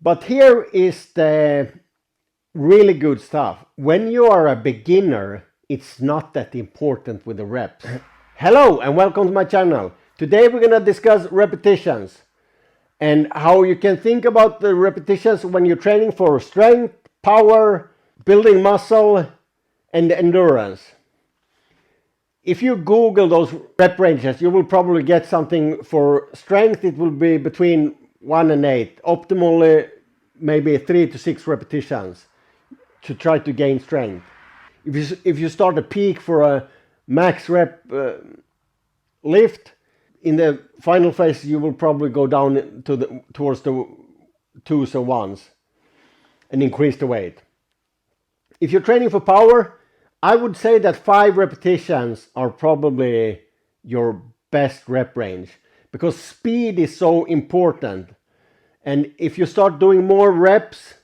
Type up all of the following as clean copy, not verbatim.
But here is the really good stuff. When you are a beginner, it's not that important with the reps. Hello and welcome to my channel. Today we're going to discuss repetitions and how you can think about the repetitions when you're training for strength, power, building muscle, and endurance. If you Google those rep ranges, you will probably get something for strength. It will be between 1 and 8. Optimally, maybe 3 to 6 repetitions to try to gain strength. If you start a peak for a max rep lift, in the final phase you will probably go down to towards the 2s or 1s and increase the weight. If you're training for power, I would say that 5 repetitions are probably your best rep range because speed is so important. And if you start doing more reps,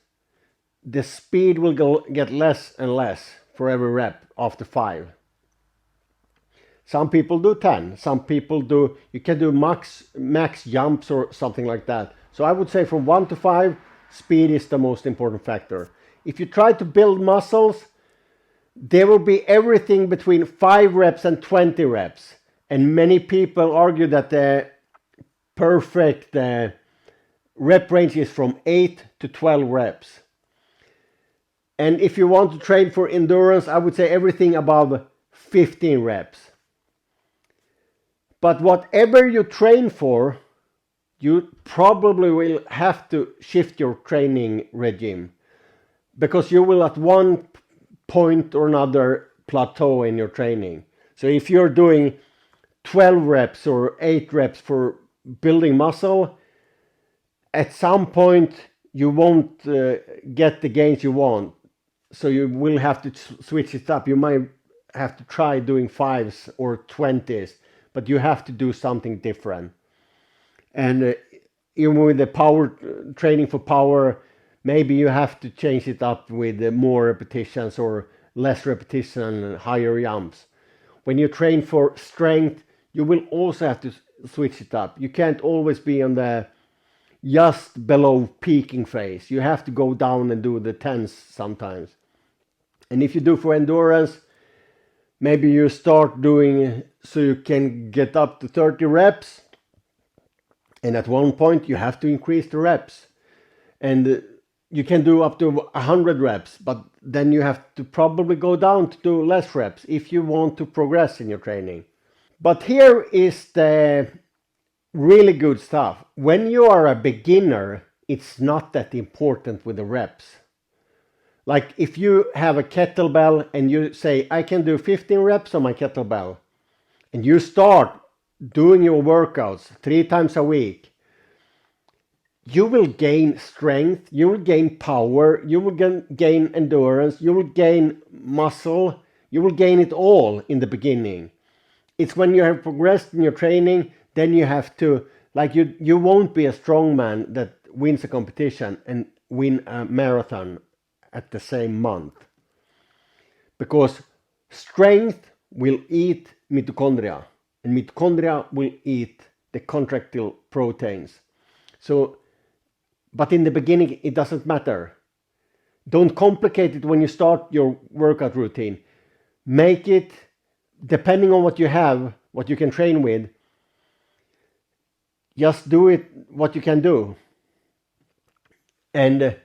the speed will get less and less for every rep after 5. Some people do 10. Some people do, you can do max jumps or something like that. So I would say from 1 to 5, speed is the most important factor. If you try to build muscles, there will be everything between 5 reps and 20 reps. And many people argue that the perfect rep range is from 8 to 12 reps. And if you want to train for endurance, I would say everything above 15 reps. But whatever you train for, you probably will have to shift your training regime, because you will at one point or another plateau in your training. So if you're doing 12 reps or 8 reps for building muscle, at some point you won't get the gains you want. So you will have to switch it up. You might have to try doing 5s or 20s, but you have to do something different. And even with the power training for power, maybe you have to change it up with more repetitions or less repetition and higher jumps. When you train for strength, you will also have to switch it up. You can't always be on the just below peaking phase. You have to go down and do the 10s sometimes. And if you do for endurance, maybe you start doing so you can get up to 30 reps. And at one point you have to increase the reps. And you can do up to 100 reps, but then you have to probably go down to do less reps if you want to progress in your training. But here is the really good stuff. When you are a beginner, it's not that important with the reps. Like if you have a kettlebell and you say, I can do 15 reps on my kettlebell, and you start doing your workouts 3 times a week, you will gain strength, you will gain power, you will gain endurance, you will gain muscle, you will gain it all in the beginning. It's when you have progressed in your training, then you have to, like you won't be a strongman that wins a competition and win a marathon at the same month. Because strength will eat mitochondria, and mitochondria will eat the contractile proteins. So, but in the beginning, it doesn't matter. Don't complicate it when you start your workout routine. Make it, depending on what you have, what you can train with, just do it what you can do. And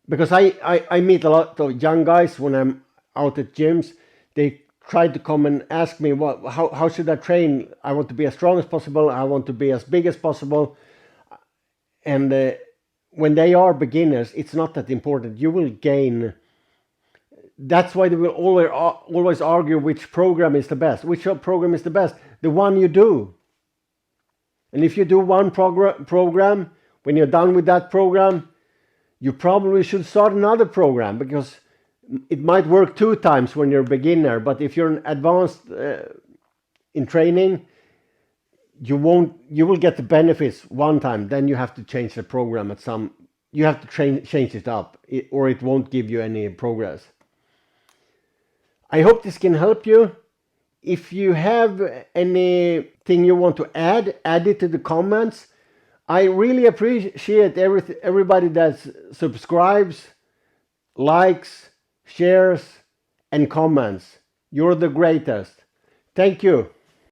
because I meet a lot of young guys when I'm out at gyms, they try to come and ask me, how should I train? I want to be as strong as possible. I want to be as big as possible. And when they are beginners, it's not that important. You will gain. That's why they will always argue which program is the best. Which program is the best? The one you do. And if you do one program, when you're done with that program, you probably should start another program, because it might work 2 times when you're a beginner. But if you're an advanced in training, you will get the benefits one time. Then you have to change the program you have to change it up, or it won't give you any progress. I hope this can help you. If you have anything you want to add it to the comments. I really appreciate everybody that subscribes, likes, shares, and comments. You're the greatest. Thank you.